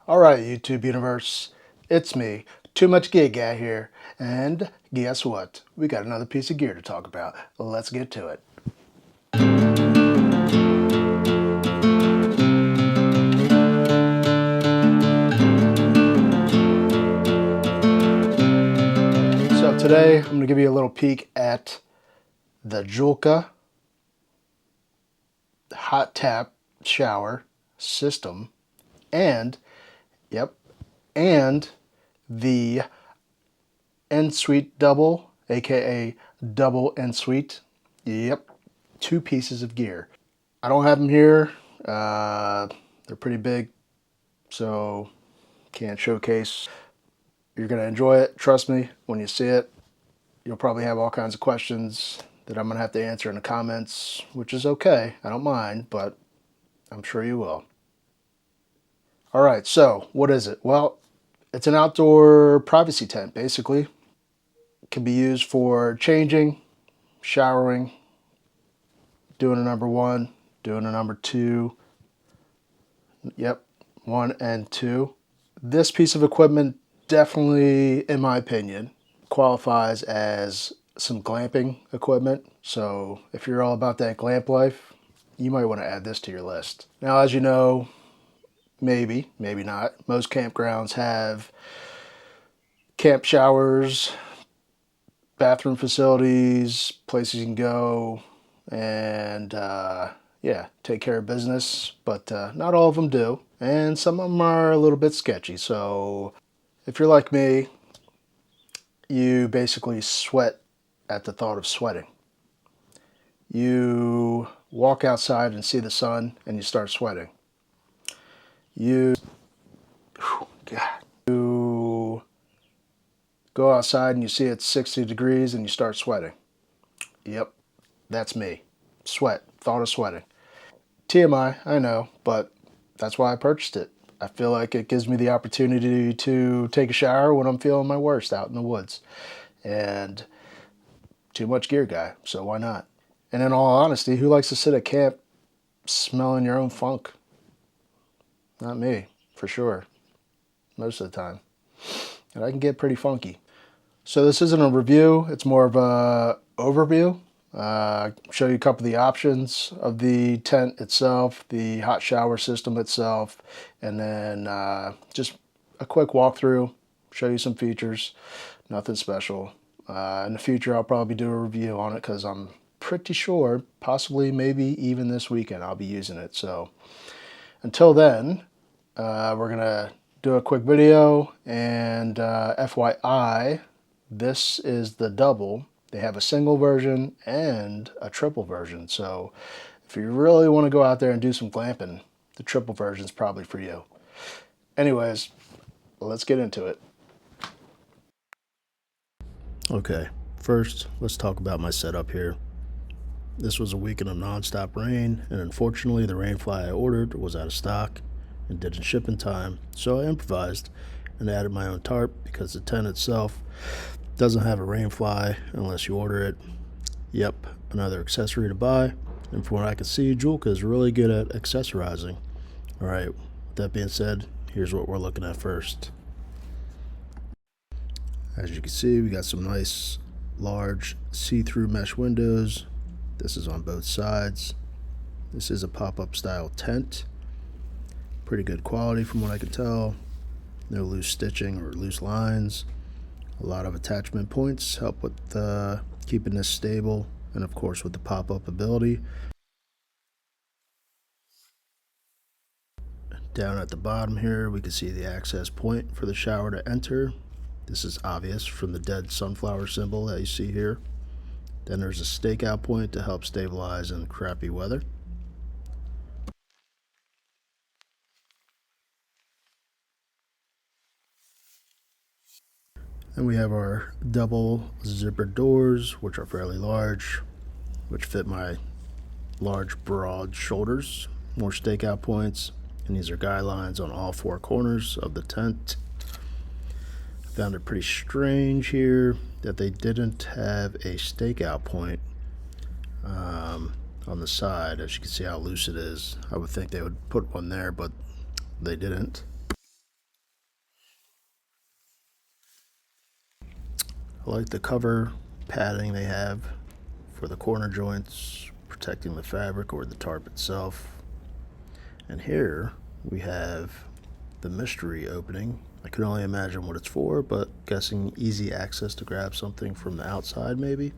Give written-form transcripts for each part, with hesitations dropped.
Alright, YouTube universe, it's me, Too Much Gear Guy here, and guess what? We got another piece of gear to talk about. Let's get to it. So today, I'm going to give you a little peek at the Joolca Hottap shower system, and the Ensuite double, aka double Ensuite. Yep, two pieces of gear. I don't have them here. They're pretty big, so can't showcase. You're gonna enjoy it. Trust me, when you see it, you'll probably have all kinds of questions that I'm gonna have to answer in the comments, which is okay. I don't mind, but I'm sure you will. All right, so what is it? Well, it's an outdoor privacy tent, basically. It can be used for changing, showering, doing a number one, doing a number two. Yep, 1 and 2. This piece of equipment definitely, in my opinion, qualifies as some glamping equipment. So if you're all about that glamp life, you might want to add this to your list. Now, as you know, maybe not, most campgrounds have camp showers, bathroom facilities, places you can go and yeah, take care of business, but not all of them do, and some of them are a little bit sketchy. So if you're like me, you basically sweat at the thought of sweating. You walk outside and see the sun and you start sweating. You go outside and you see it's 60 degrees and you start sweating. Yep, that's me. Sweat, thought of sweating. TMI, I know, but that's why I purchased it. I feel like it gives me the opportunity to take a shower when I'm feeling my worst out in the woods. And too much gear guy, so why not? And in all honesty, who likes to sit at camp smelling your own funk? Not me, for sure. Most of the time. And I can get pretty funky. So this isn't a review, it's more of a overview. Show you a couple of the options of the tent itself, the hot shower system itself, and then just a quick walkthrough, show you some features, nothing special. In the future, I'll probably do a review on it because I'm pretty sure, possibly maybe even this weekend, I'll be using it. So until then, we're gonna do a quick video, and FYI, this is the double. They have a single version and a triple version. So if you really want to go out there and do some glamping, the triple version is probably for you. Anyways, let's get into it. Okay, first, let's talk about my setup here. This was a weekend of non-stop rain, and unfortunately the rainfly I ordered was out of stock and didn't ship in time, so I improvised and added my own tarp because the tent itself doesn't have a rainfly unless you order it. Yep, another accessory to buy, and from what I can see, Joolca is really good at accessorizing. Alright, with that being said, here's what we're looking at first. As you can see, we got some nice large see-through mesh windows. This is on both sides. This is a pop-up style tent. Pretty good quality from what I can tell. No loose stitching or loose lines. A lot of attachment points help with keeping this stable, and of course with the pop-up ability. Down at the bottom here, we can see the access point for the shower to enter. This is obvious from the dead sunflower symbol that you see here. Then there's a stakeout point to help stabilize in crappy weather. And we have our double zipper doors, which are fairly large, which fit my large, broad shoulders. More stakeout points, and these are guy lines on all four corners of the tent. I found it pretty strange here that they didn't have a stakeout point on the side. As you can see how loose it is, I would think they would put one there, but they didn't. I like the cover padding they have for the corner joints, protecting the fabric or the tarp itself. And here we have the mystery opening. I can only imagine what it's for, but guessing easy access to grab something from the outside, maybe?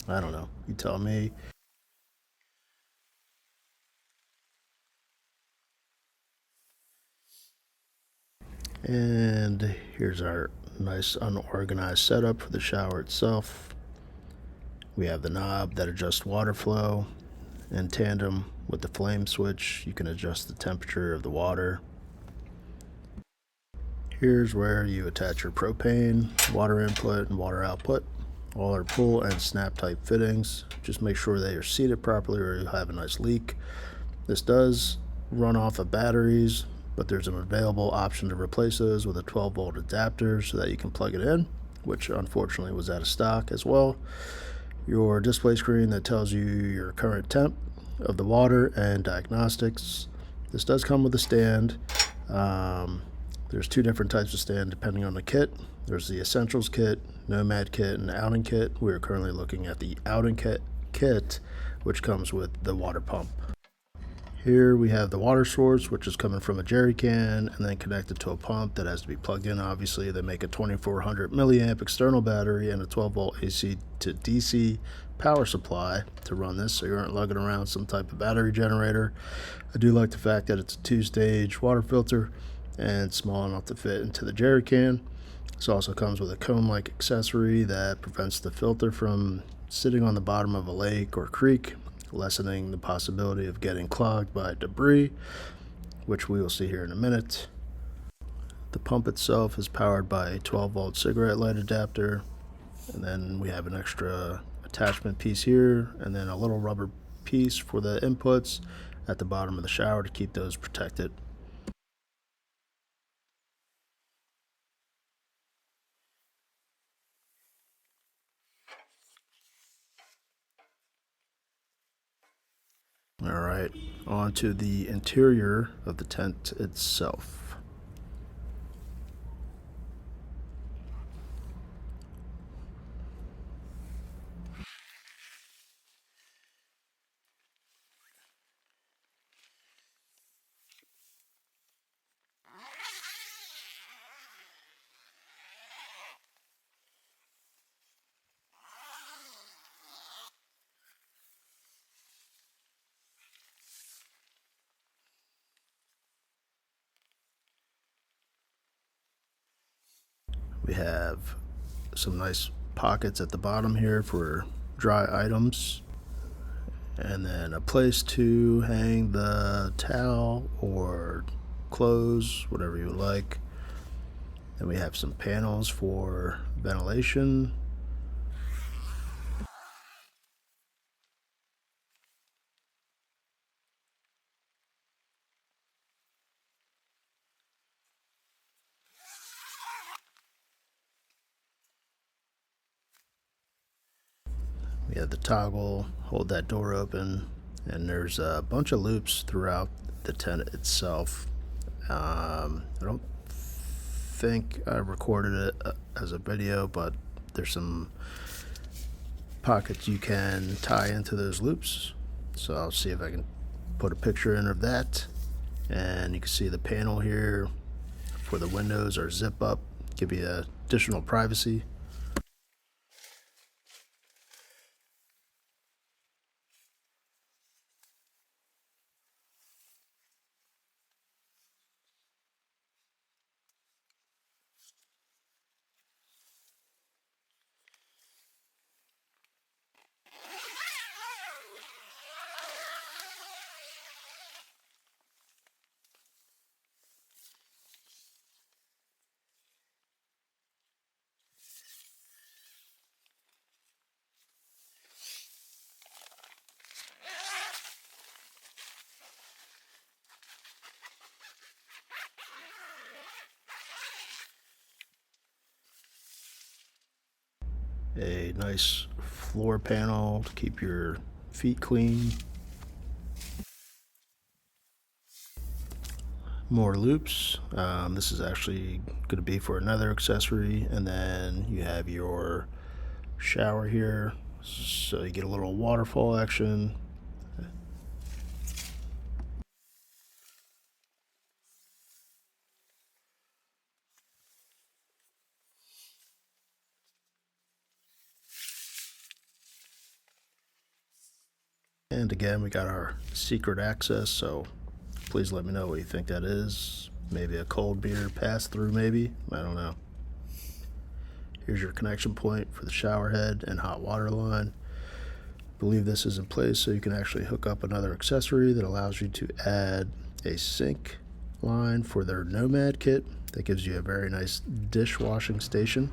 I don't know. You tell me. And here's our nice unorganized setup for the shower itself. We have the knob that adjusts water flow. In tandem with the flame switch, you can adjust the temperature of the water. Here's where you attach your propane, water input, and water output. All are pull and snap type fittings. Just make sure they are seated properly or you'll have a nice leak. This does run off of batteries, but there's an available option to replace those with a 12-volt adapter so that you can plug it in, which unfortunately was out of stock as well. Your display screen that tells you your current temp of the water and diagnostics. This does come with a stand. There's two different types of stand depending on the kit. There's the Essentials kit, Nomad kit, and the Outing kit. We're currently looking at the Outing kit, which comes with the water pump. Here we have the water source, which is coming from a jerry can and then connected to a pump that has to be plugged in. Obviously, they make a 2400 milliamp external battery and a 12 volt AC to DC power supply to run this, so you aren't lugging around some type of battery generator. I do like the fact that it's a 2-stage water filter and small enough to fit into the jerry can. This also comes with a cone-like accessory that prevents the filter from sitting on the bottom of a lake or creek, lessening the possibility of getting clogged by debris, which we will see here in a minute. The pump itself is powered by a 12-volt cigarette light adapter, and then we have an extra attachment piece here, and then a little rubber piece for the inputs at the bottom of the shower to keep those protected. Alright, on to the interior of the tent itself. We have some nice pockets at the bottom here for dry items, and then a place to hang the towel or clothes, whatever you like. Then we have some panels for ventilation. We have the toggle, hold that door open, and there's a bunch of loops throughout the tent itself. I don't think I recorded it as a video, but there's some pockets you can tie into those loops. So I'll see if I can put a picture in of that. And you can see the panel here for the windows are zip up, give you additional privacy. A nice floor panel to keep your feet clean. More loops. This is actually going to be for another accessory, and then you have your shower here, so you get a little waterfall action. And again, we got our secret access, so please let me know what you think that is. Maybe a cold beer pass through, maybe, I don't know. Here's your connection point for the shower head and hot water line. I believe this is in place so you can actually hook up another accessory that allows you to add a sink line for their Nomad kit. That gives you a very nice dishwashing station.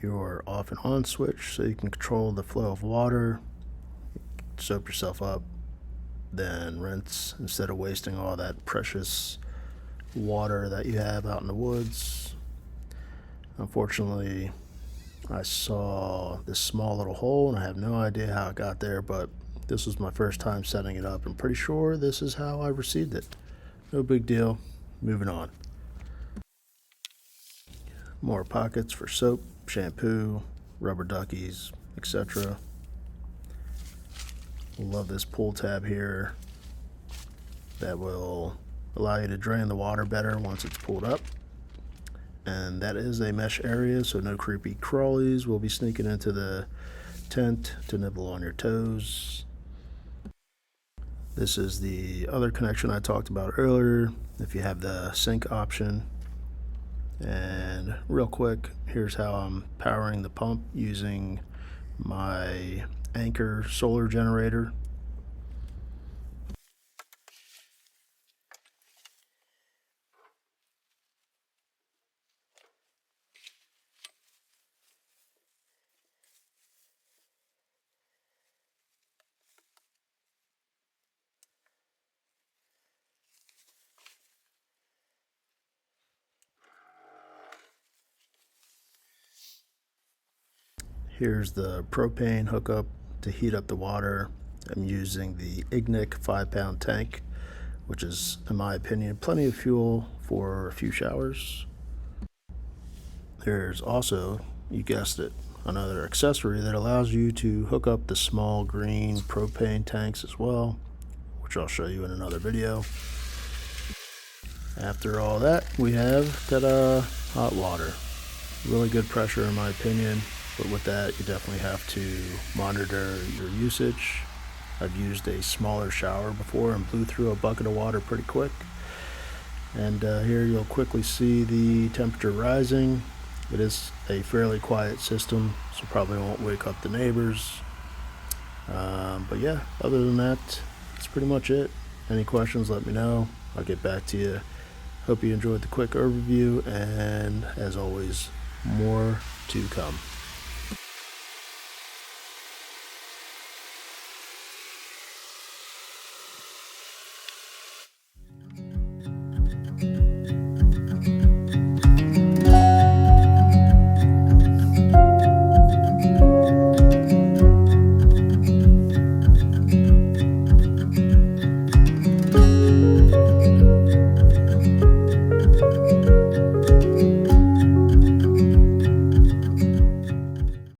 Your off and on switch so you can control the flow of water, soap yourself up, then rinse instead of wasting all that precious water that you have out in the woods. Unfortunately, I saw this small little hole and I have no idea how it got there, but this was my first time setting it up. I'm pretty sure this is how I received it. No big deal. Moving on. More pockets for soap, shampoo, rubber duckies, etc. Love this pull tab here that will allow you to drain the water better once it's pulled up. And that is a mesh area, so no creepy crawlies will be sneaking into the tent to nibble on your toes. This is the other connection I talked about earlier, if you have the sync option. And real quick, here's how I'm powering the pump using my Anchor solar generator. Here's the propane hookup to heat up the water. I'm using the Ignic 5-pound tank, which is, in my opinion, plenty of fuel for a few showers. There's also, you guessed it, another accessory that allows you to hook up the small green propane tanks as well, which I'll show you in another video. After all that, we have ta-da, hot water. Really good pressure in my opinion. But with that, you definitely have to monitor your usage. I've used a smaller shower before and blew through a bucket of water pretty quick. And here you'll quickly see the temperature rising. It is a fairly quiet system, so probably won't wake up the neighbors. But yeah, other than that, that's pretty much it. Any questions, let me know. I'll get back to you. Hope you enjoyed the quick overview, and as always, more to come.